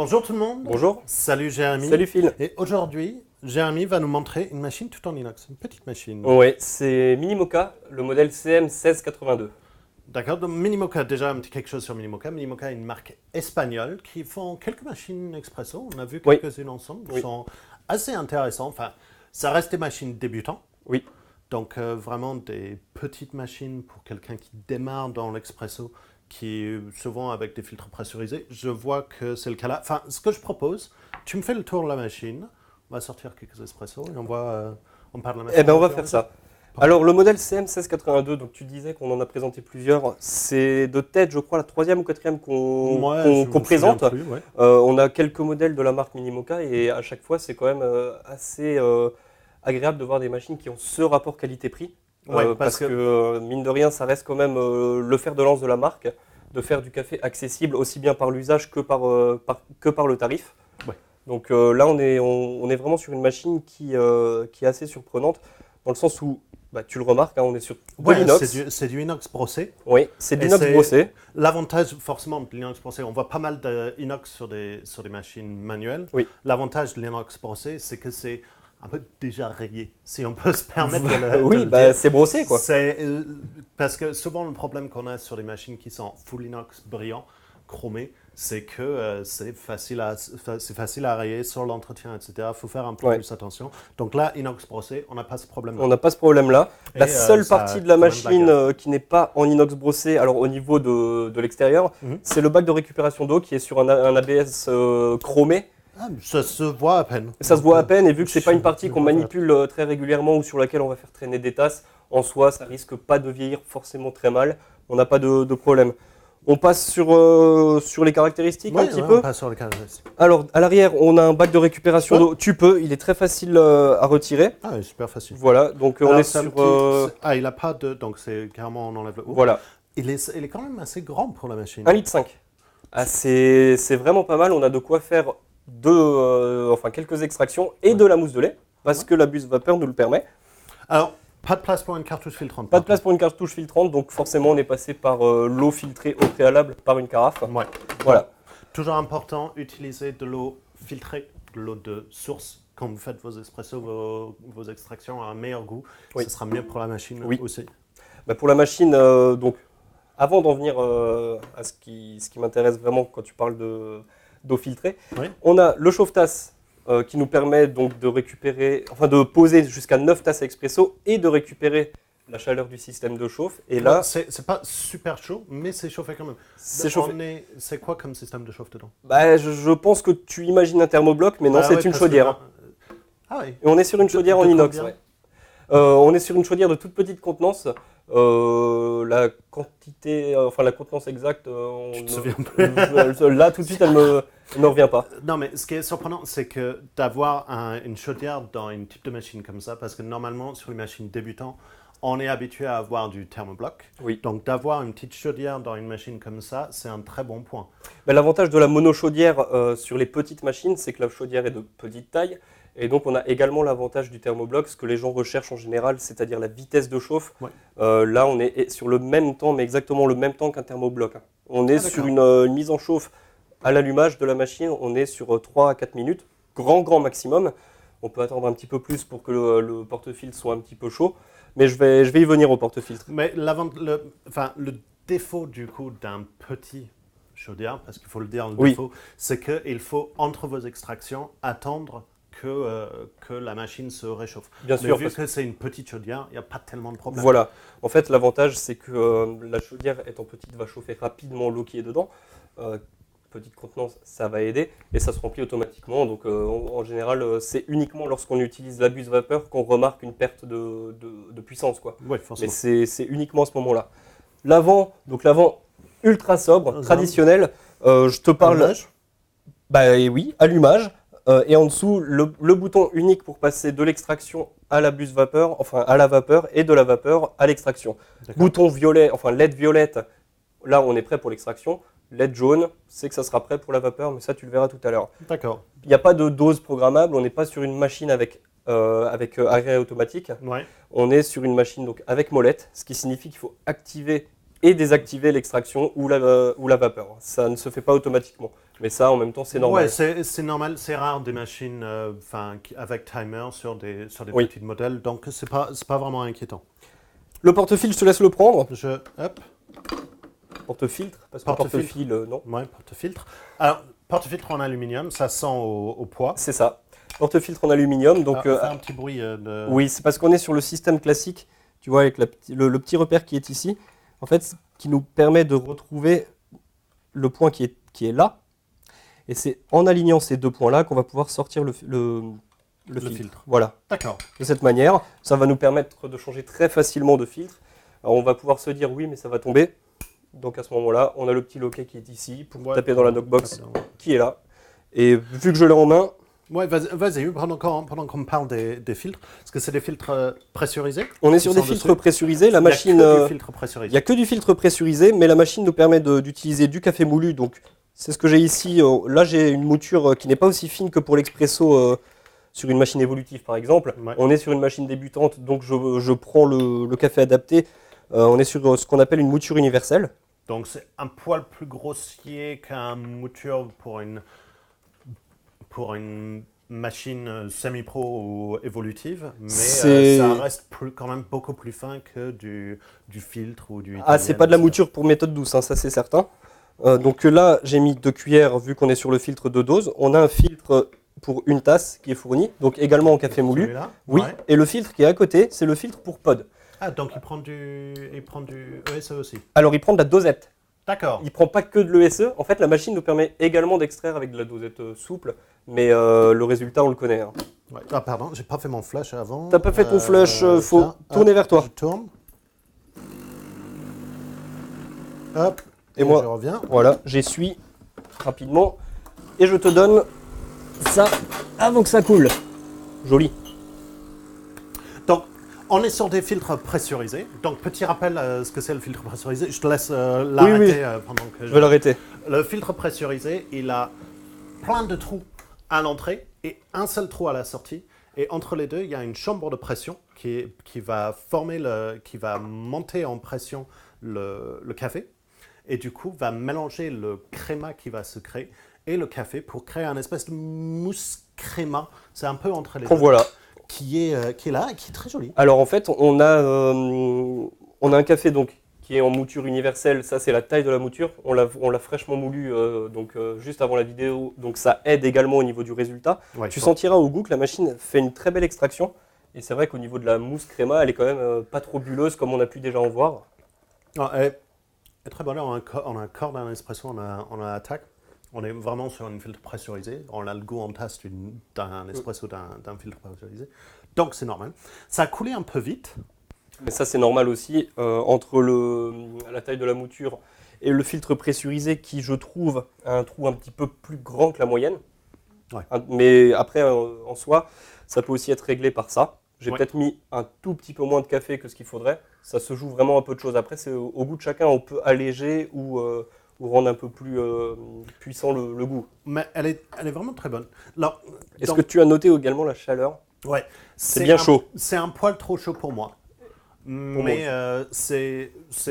Bonjour tout le monde. Bonjour. Salut Jérémy. Salut Phil. Et aujourd'hui, Jérémy va nous montrer une machine tout en inox, une petite machine. Ouais, c'est Minimoca, le modèle CM1682. D'accord, donc Minimoca, déjà un petit quelque chose sur Minimoca. Minimoca est une marque espagnole qui font quelques machines expresso. On a vu quelques-unes ensemble, qui sont assez intéressantes. Enfin, ça reste des machines débutantes. Oui. Donc vraiment des petites machines pour quelqu'un qui démarre dans l'expresso, qui souvent avec des filtres pressurisés. Je vois que c'est le cas là. Enfin, ce que je propose, tu me fais le tour de la machine, on va sortir quelques espressos et on parle de la machine. Eh bien, on va faire ça. Alors, le modèle CM1682, donc tu disais qu'on en a présenté plusieurs. C'est de tête, je crois, la troisième ou quatrième qu'on présente. Plus, ouais. On a quelques modèles de la marque Minimoca et à chaque fois, c'est quand même assez agréable de voir des machines qui ont ce rapport qualité-prix. Parce que mine de rien, ça reste quand même le fer de lance de la marque, de faire du café accessible aussi bien par l'usage que par le tarif. Ouais. Donc là, on est vraiment sur une machine qui est assez surprenante, dans le sens où, tu le remarques, on est sur de l'inox. C'est du inox brossé. Oui, c'est de l'inox brossé. L'avantage forcément de l'inox brossé, on voit pas mal d'inox sur des machines manuelles. Oui. L'avantage de l'inox brossé, c'est que c'est un peu déjà rayé, si on peut se permettre de le Oui, dire. c'est brossé, quoi. Parce que souvent, le problème qu'on a sur les machines qui sont full inox brillant, chromé, c'est que c'est facile à rayer sur l'entretien, etc. Il faut faire un peu plus attention. Donc là, inox brossé, on n'a pas ce problème-là. On n'a pas ce problème-là. La seule partie de la machine qui n'est pas en inox brossé, alors au niveau de l'extérieur, c'est le bac de récupération d'eau qui est sur un ABS chromé. Ah, ça se voit à peine. Ça se voit à peine, et vu que c'est pas une partie qu'on manipule très régulièrement ou sur laquelle on va faire traîner des tasses, en soi, ça risque pas de vieillir forcément très mal. On n'a pas de problème. On passe sur les caractéristiques un petit peu. On passe sur les caractéristiques. Alors, à l'arrière, on a un bac de récupération d'eau. Il est très facile à retirer. Ah, il est super facile. Voilà, donc on est sur... il n'a pas de... Donc c'est carrément, on enlève le haut. Voilà. Il est quand même assez grand pour la machine. 1,5 litre. Ah, c'est vraiment pas mal. On a de quoi faire quelques extractions et de la mousse de lait, parce que la buse vapeur nous le permet. Alors, pas de place pour une cartouche filtrante. Pas de place pour une cartouche filtrante, donc forcément on est passé par l'eau filtrée au préalable par une carafe. Ouais. Voilà. Toujours important, utiliser de l'eau filtrée, de l'eau de source. Quand vous faites vos espressos, vos extractions à un meilleur goût, ce sera mieux pour la machine aussi. Pour la machine, donc, avant d'en venir à ce qui m'intéresse vraiment quand tu parles d'eau filtrée, on a le chauffe-tasse qui nous permet donc de poser jusqu'à 9 tasses expresso et de récupérer la chaleur du système de chauffe. Et là, c'est pas super chaud, mais c'est chauffé quand même. C'est chauffé. C'est quoi comme système de chauffe dedans? Je pense que tu imagines un thermobloc, mais non, c'est une chaudière. Ah oui. Et on est sur une chaudière en inox. On est sur une chaudière de toute petite contenance. La quantité, la contenance exacte, tu te souviens plus. là tout de suite elle ne revient pas. Non, mais ce qui est surprenant, c'est que d'avoir une chaudière dans une type de machine comme ça, parce que normalement sur les machines débutantes, on est habitué à avoir du thermobloc. Oui. Donc d'avoir une petite chaudière dans une machine comme ça, c'est un très bon point. L'avantage de la monochaudière sur les petites machines, c'est que la chaudière est de petite taille. Et donc, on a également l'avantage du thermobloc, ce que les gens recherchent en général, c'est-à-dire la vitesse de chauffe. Ouais. Là, on est sur le même temps, mais exactement le même temps qu'un thermobloc. On est sur une mise en chauffe à l'allumage de la machine, on est sur 3 à 4 minutes, grand maximum. On peut attendre un petit peu plus pour que le porte-filtre soit un petit peu chaud, mais je vais y venir au porte-filtre. Mais le défaut du coup d'un petit chaudière, parce qu'il faut le dire, défaut, c'est qu'il faut, entre vos extractions, attendre que la machine se réchauffe. Bien sûr, vu que c'est une petite chaudière, il n'y a pas tellement de problème. Voilà. En fait, l'avantage, c'est que la chaudière étant petite va chauffer rapidement l'eau qui est dedans. Petite contenance, ça va aider et ça se remplit automatiquement. Donc, en général, c'est uniquement lorsqu'on utilise la buse vapeur qu'on remarque une perte de puissance, quoi. Ouais, forcément. Mais c'est uniquement à ce moment-là. L'avant ultra sobre, traditionnel. Je te parle. Allumage. Oui, allumage. Et en dessous, le bouton unique pour passer de l'extraction à la buse vapeur, à la vapeur, et de la vapeur à l'extraction. Bouton violet, LED violette, là on est prêt pour l'extraction. LED jaune, c'est que ça sera prêt pour la vapeur, mais ça tu le verras tout à l'heure. D'accord. Il n'y a pas de dose programmable, on n'est pas sur une machine avec arrêt automatique. Ouais. On est sur une machine donc, avec molette, ce qui signifie qu'il faut activer et désactiver l'extraction ou la vapeur. Ça ne se fait pas automatiquement. Mais ça, en même temps, c'est normal. Ouais, c'est normal. C'est rare des machines avec timer sur des Oui. petits modèles, donc c'est pas vraiment inquiétant. Le porte-fil, je te laisse le prendre. Hop, Porte-filtre, parce que Porte-filtre. porte-fil, non. ouais, porte-filtre. Alors, porte-filtre en aluminium, ça sent au poids. C'est ça. Porte-filtre en aluminium. Donc, On fait un petit bruit de... oui, c'est parce qu'on est sur le système classique, tu vois, avec le petit repère qui est ici, en fait, qui nous permet de retrouver le point qui est là. Et c'est en alignant ces deux points-là qu'on va pouvoir sortir le filtre. Voilà. D'accord. De cette manière, ça va nous permettre de changer très facilement de filtre. Alors, on va pouvoir se dire oui, mais ça va tomber. Donc à ce moment-là, on a le petit loquet qui est ici pour taper dans la knockbox qui est là. Et vu que je l'ai en main... Ouais, vas-y, pendant qu'on parle des filtres, est-ce que c'est des filtres pressurisés? On est sur des filtres pressurisés. La machine, il n'y a que du filtre pressurisé, mais la machine nous permet d'utiliser du café moulu. Donc c'est ce que j'ai ici. Là, j'ai une mouture qui n'est pas aussi fine que pour l'expresso sur une machine évolutive, par exemple. Ouais. On est sur une machine débutante, donc je prends le café adapté. On est sur ce qu'on appelle une mouture universelle. Donc c'est un poil plus grossier qu'un mouture pour une machine semi-pro ou évolutive, mais ça reste quand même beaucoup plus fin que du filtre ou du... Ah, c'est pas de la mouture pour méthode douce, hein, ça c'est certain. Donc là, j'ai mis 2 cuillères vu qu'on est sur le filtre de dose. On a un filtre pour une tasse qui est fourni, donc également en café moulu. Oui, ouais. Et le filtre qui est à côté, c'est le filtre pour pod. Ah, donc il prend du ESE aussi. Alors il prend de la dosette. D'accord. Il ne prend pas que de l'ESE. En fait, la machine nous permet également d'extraire avec de la dosette souple, mais le résultat, on le connaît. Hein. Ouais. Ah, pardon, j'ai pas fait mon flush avant. T'as pas fait ton flush, faut tourner vers toi. Je tourne. Hop. Et moi, je reviens. Voilà, j'essuie rapidement et je te donne ça avant que ça coule. Joli. Donc, on est sur des filtres pressurisés. Donc, petit rappel, ce que c'est le filtre pressurisé. Je te laisse l'arrêter pendant que je vais l'arrêter. Le filtre pressurisé, il a plein de trous à l'entrée et un seul trou à la sortie. Et entre les deux, il y a une chambre de pression qui va monter en pression le café. Et du coup, va mélanger le créma qui va se créer et le café pour créer un espèce de mousse créma. C'est un peu entre les deux. Voilà. Qui est là et qui est très joli. Alors en fait, on a un café donc, qui est en mouture universelle. Ça, c'est la taille de la mouture. On l'a fraîchement moulu juste avant la vidéo. Donc ça aide également au niveau du résultat. Ouais, tu sentiras au goût que la machine fait une très belle extraction. Et c'est vrai qu'au niveau de la mousse créma, elle est quand même pas trop bulleuse comme on a pu déjà en voir. Non, elle est très bonne. On a un corps d'un espresso, on a attaque. On est vraiment sur une filtre pressurisé. On a le goût en tasse d'un espresso d'un filtre pressurisé. Donc c'est normal. Ça a coulé un peu vite. Mais ça c'est normal aussi. Entre la taille de la mouture et le filtre pressurisé qui, je trouve, a un trou un petit peu plus grand que la moyenne. Ouais. Mais après, en soi, ça peut aussi être réglé par ça. J'ai peut-être mis un tout petit peu moins de café que ce qu'il faudrait. Ça se joue vraiment un peu de choses. Après, c'est au goût de chacun. On peut alléger ou rendre un peu plus puissant le goût. Mais elle est vraiment très bonne. Est-ce que tu as noté également la chaleur? Ouais. C'est bien chaud. C'est un poil trop chaud pour moi. Mais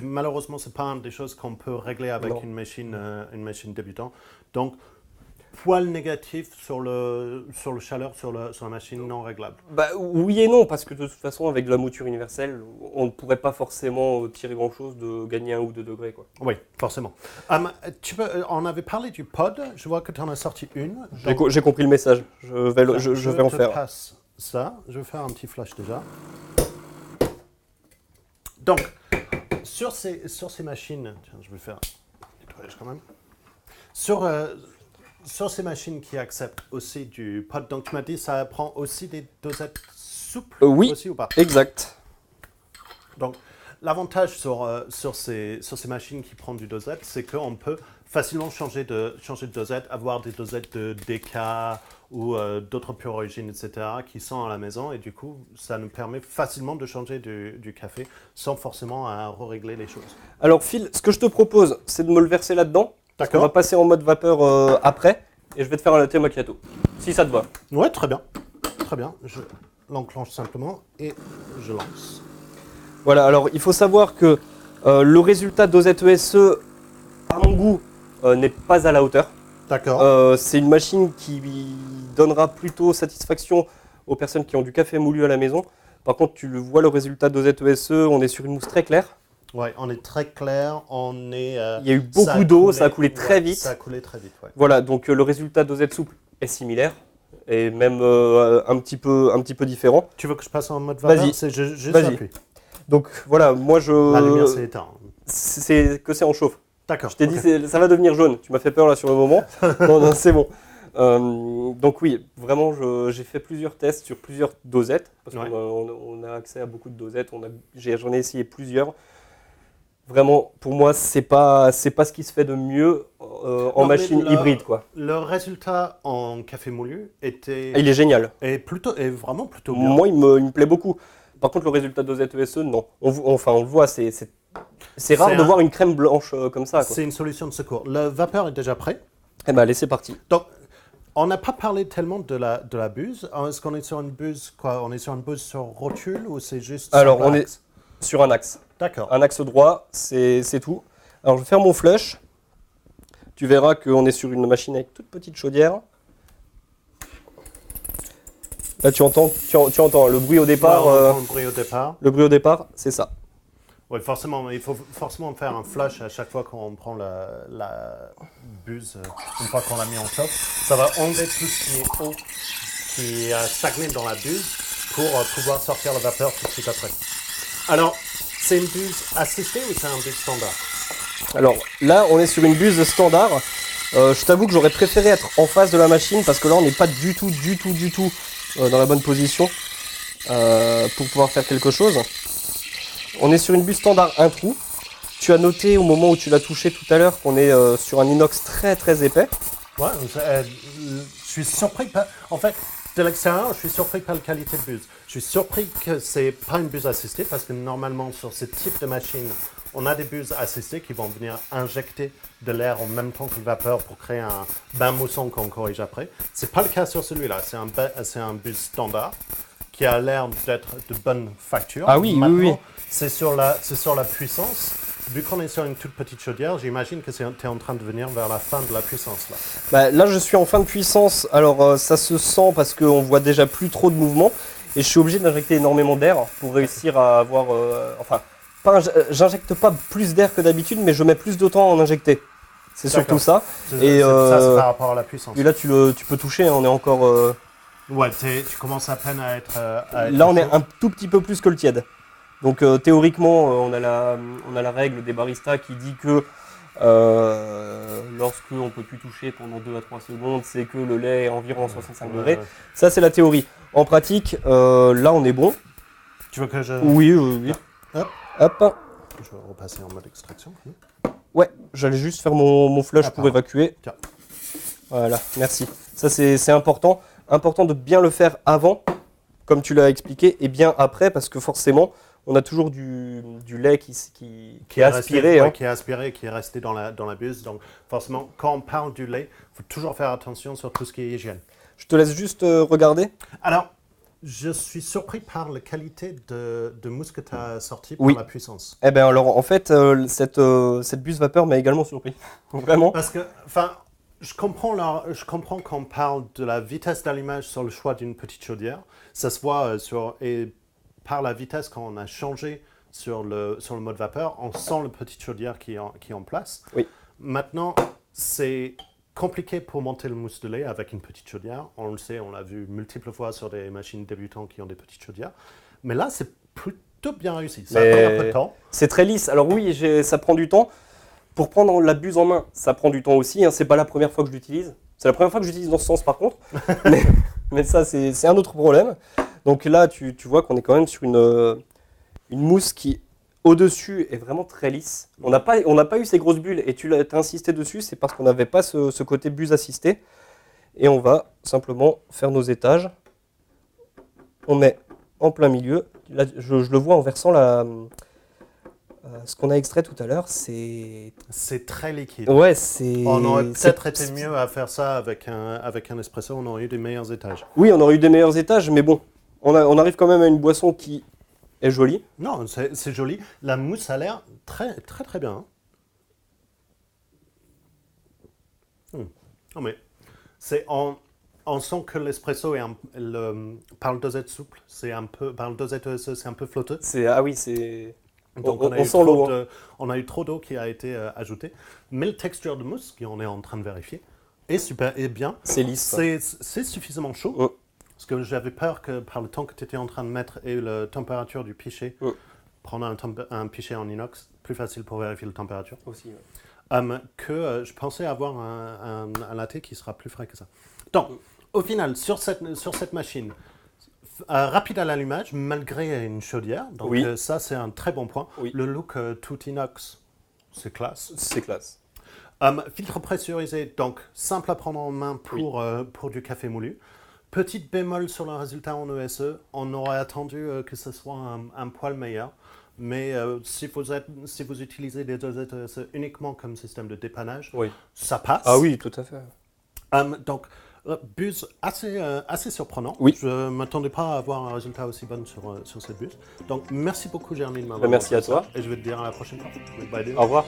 malheureusement, ce n'est pas une des choses qu'on peut régler avec une machine débutante. Donc, poil négatif sur le chaleur sur la machine non réglable. Bah, oui et non, parce que de toute façon, avec de la mouture universelle, on ne pourrait pas forcément tirer grand-chose de gagner 1 ou 2 degrés. Quoi. Oui, forcément. On avait parlé du pod, je vois que tu en as sorti une. J'ai compris le message, je vais en faire. Passe ça, je vais faire un petit flash déjà. Donc, sur ces machines, tiens, je vais faire un nettoyage quand même. Sur ces machines qui acceptent aussi du pod, donc tu m'as dit ça prend aussi des dosettes souples oui, aussi ou pas? Exact. Donc, l'avantage sur ces machines qui prennent du dosette, c'est qu'on peut facilement changer de dosette, avoir des dosettes de DK ou d'autres pure origine, etc., qui sont à la maison. Et du coup, ça nous permet facilement de changer du café sans forcément régler les choses. Alors Phil, ce que je te propose, c'est de me le verser là-dedans. D'accord. On va passer en mode vapeur après. Et je vais te faire un latte macchiato, si ça te va. Ouais, très bien. Très bien. Je l'enclenche simplement et je lance. Voilà, alors il faut savoir que le résultat dosette ESE, à mon goût, n'est pas à la hauteur. D'accord. C'est une machine qui donnera plutôt satisfaction aux personnes qui ont du café moulu à la maison. Par contre, tu le vois, le résultat dosette ESE, on est sur une mousse très claire. Ouais, on est très clair, on est... Il y a eu beaucoup d'eau, ça a coulé très vite. Ça a coulé très vite, ouais. Voilà, donc le résultat dosette souple est similaire et même un petit peu différent. Tu veux que je passe en mode vapeur? Vas-y. C'est juste Vas-y. appui. Donc voilà, moi La lumière s'est éteinte. c'est que c'est en chauffe. D'accord. Je t'ai dit, ça va devenir jaune. Tu m'as fait peur là sur le moment. Non, c'est bon. Donc oui, vraiment, j'ai fait plusieurs tests sur plusieurs dosettes. Parce qu'on a accès à beaucoup de dosettes. J'en ai essayé plusieurs. Vraiment, pour moi, c'est pas ce qui se fait de mieux en machine hybride, quoi. Le résultat en café moulu était... Il est génial. est vraiment plutôt bien. Moi, il me plaît beaucoup. Par contre, le résultat dosette ESE, non. On le voit, c'est rare de voir une crème blanche comme ça, quoi. C'est une solution de secours. Le vapeur est déjà prêt. Eh ben, allez, c'est parti. Donc, on n'a pas parlé tellement de la buse. Est-ce qu'on est sur une buse, quoi? On est sur une buse sur rotule ou c'est juste Alors, sur on l'axe? est sur un axe. D'accord. Un axe droit, c'est tout. Alors, je vais faire mon flush. Tu verras qu'on est sur une machine avec toute petite chaudière. Là, tu entends le bruit au départ. Ouais, on entend le bruit au départ. Le bruit au départ, c'est ça. Oui, forcément, il faut forcément faire un flush à chaque fois qu'on prend la buse, une fois qu'on l'a mis en chauffe. Ça va enlever tout ce qui est eau qui a stagné dans la buse pour pouvoir sortir le vapeur tout de suite après. Alors, c'est une buse assistée ou c'est un buse standard? Alors là, on est sur une buse standard. Je t'avoue que j'aurais préféré être en face de la machine parce que là, on n'est pas du tout dans la bonne position pour pouvoir faire quelque chose. On est sur une buse standard, un trou. Tu as noté au moment où tu l'as touché tout à l'heure qu'on est sur un inox très très épais. Ouais, je suis surpris par... En fait, de l'extérieur, je suis surpris par la qualité de buse. Je suis surpris que c'est pas une buse assistée parce que normalement, sur ce type de machine, on a des buses assistées qui vont venir injecter de l'air en même temps que le vapeur pour créer un bain moussant qu'on corrige après. C'est pas le cas sur celui-là. C'est un buse standard qui a l'air d'être de bonne facture. Ah oui, maintenant, oui. C'est sur la puissance. Vu qu'on est sur une toute petite chaudière, j'imagine que tu es en train de venir vers la fin de la puissance là. Bah, là, je suis en fin de puissance. Alors, ça se sent parce qu'on voit déjà plus trop de mouvement. Et je suis obligé d'injecter énormément d'air pour réussir à avoir... j'injecte pas plus d'air que d'habitude, mais je mets plus de temps à en injecter. C'est surtout ça. Et ça, c'est par rapport à la puissance. Et là, tu peux toucher, hein, on est encore... Ouais, tu commences à peine à être là, on est un tout petit peu plus que le tiède. Donc théoriquement, on a la règle des baristas qui dit que lorsque on ne peut plus toucher pendant 2 à 3 secondes, c'est que le lait est environ 65 degrés. Ouais. Ça, c'est la théorie. En pratique, là, on est bon. Tu veux que je... Oui. Hop. Je vais repasser en mode extraction. Ouais, j'allais juste faire mon flush pour évacuer. Tiens. Voilà, merci. Ça, c'est important. Important de bien le faire avant, comme tu l'as expliqué, et bien après, parce que forcément, on a toujours du lait qui est aspiré. Resté, qui est aspiré, qui est resté dans la buse. Donc forcément, quand on parle du lait, il faut toujours faire attention sur tout ce qui est hygiène. Je te laisse juste regarder. Alors, je suis surpris par la qualité de mousse que tu as sortie pour la puissance. Eh bien, alors, en fait, cette buse vapeur m'a également surpris. Vraiment. Parce que, enfin, je comprends qu'on parle de la vitesse d'allumage sur le choix d'une petite chaudière. Ça se voit et par la vitesse quand on a changé sur le mode vapeur, on sent la petite chaudière qui est en place. Oui. Maintenant, c'est compliqué pour monter le mousse de lait avec une petite chaudière. On le sait, on l'a vu multiples fois sur des machines débutantes qui ont des petites chaudières. Mais là, c'est plutôt bien réussi. Ça prend un peu de temps. C'est très lisse. Alors oui, ça prend du temps. Pour prendre la buse en main, ça prend du temps aussi. Hein. C'est pas la première fois que je l'utilise. C'est la première fois que j'utilise dans ce sens par contre. mais ça, c'est un autre problème. Donc là, tu vois qu'on est quand même sur une mousse qui, au-dessus, est vraiment très lisse. On n'a pas eu ces grosses bulles et tu as insisté dessus, c'est parce qu'on n'avait pas ce côté buse assistée. Et on va simplement faire nos étages. On met en plein milieu. Là, je le vois en versant ce qu'on a extrait tout à l'heure, c'est très liquide. Ouais, on aurait peut-être été mieux à faire ça avec un espresso, on aurait eu des meilleurs étages. Oui, on aurait eu des meilleurs étages, mais bon, on arrive quand même à une boisson qui est jolie. Non, c'est joli. La mousse a l'air très très très bien. Non, mais on sent que l'espresso est par le dosette souple, par le dosette ESE, c'est un peu flotteux. Ah oui, c'est... Donc on sent l'eau. On a eu trop d'eau qui a été ajoutée. Mais la texture de mousse, qu'on est en train de vérifier, est super et bien. C'est lisse. C'est suffisamment chaud. Parce que j'avais peur que par le temps que tu étais en train de mettre et la température du pichet, prendre un pichet en inox, plus facile pour vérifier la température. Aussi, que je pensais avoir un latte qui sera plus frais que ça. Donc, au final, sur cette machine, rapide à l'allumage, malgré une chaudière. Donc ça, c'est un très bon point. Oui. Le look tout inox, c'est classe. C'est classe. Filtre pressurisé, donc simple à prendre en main pour du café moulu. Petite bémol sur le résultat en ESE, on aurait attendu que ce soit un poil meilleur. Mais si vous utilisez des dosettes ESE uniquement comme système de dépannage, ça passe. Ah oui, tout à fait. Donc, buse assez surprenant. Oui. Je ne m'attendais pas à avoir un résultat aussi bon sur cette buse. Donc, merci beaucoup, Jérémy, de m'avoir Merci à toi. Et je vais te dire à la prochaine fois. Au revoir.